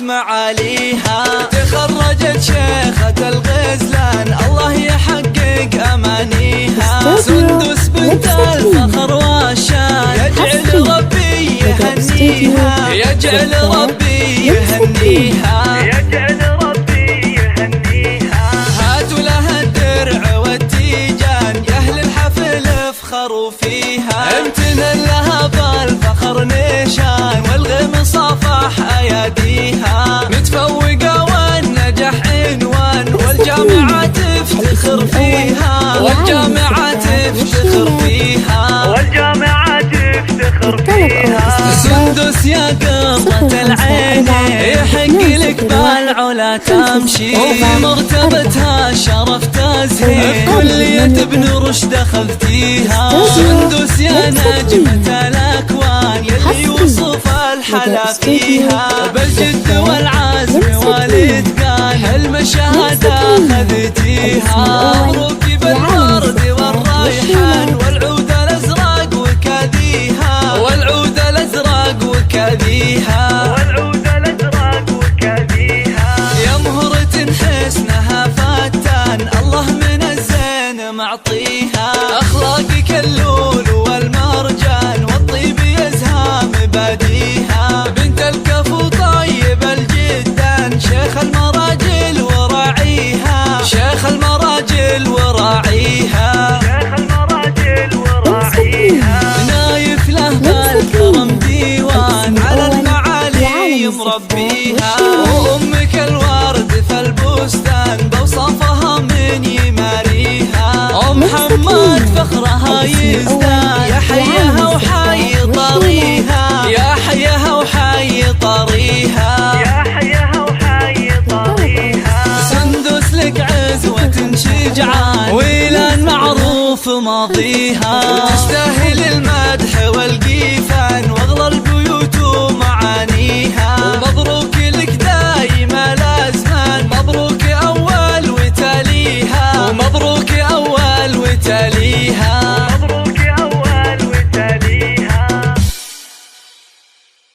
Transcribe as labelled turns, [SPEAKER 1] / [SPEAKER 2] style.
[SPEAKER 1] رفعت معاليها. تخرجت شيخة الغزلان الله يحقق أمانيها. سندس بنت الفخر والشان يجعل ربي يهنيها، يجعل ربي يهنيها، يجعل ربي يهنيها. هاتوا لها الدرع والتيجان يا أهل الحفل افخروا فيها. امتنن لها بالفخر نشان والغم صافح أياديها. متفوقة والنجاح عنوان والجامعة تفتخر فيها، والجامعة تفتخر فيها، والجامعة تفتخر فيها. سندس يا قرة العين يحق لك بالعلا تمشي، وفي مرتبتها شرف تزهين كلية ابن رشد دخلتيها. سندس يا نجمة الأكوان يلي يوصف الحلا فيها. بالجد والعزم والإتقان المشاهدة خذتيها. مبروك بالورد والريحان والعود الأزرق وكاديها، والعود الأزرق وكاديها، والعود الأزرق وكاديها. يا مهرة حسنها فتان الله من الزين معطيها. أخلاقك اللول والمرجان والطيب يزهى مباديها. بنت الكفو طيب الجدان شيخ المراجل وراعيها، شيخ المراجل وراعيها، شيخ المراجل وراعيها. نايف له بالكرم ديوان على المعالي مربيها. وأمك الورد في البستان بوصفها من يماريها. أم محمد فخرها يزدان يا حيها وحي طريها، يا حيها وحي طريها، يا حيها وحي طريها. سندس لك عزوة شجعان ويلان معروف ماضيها.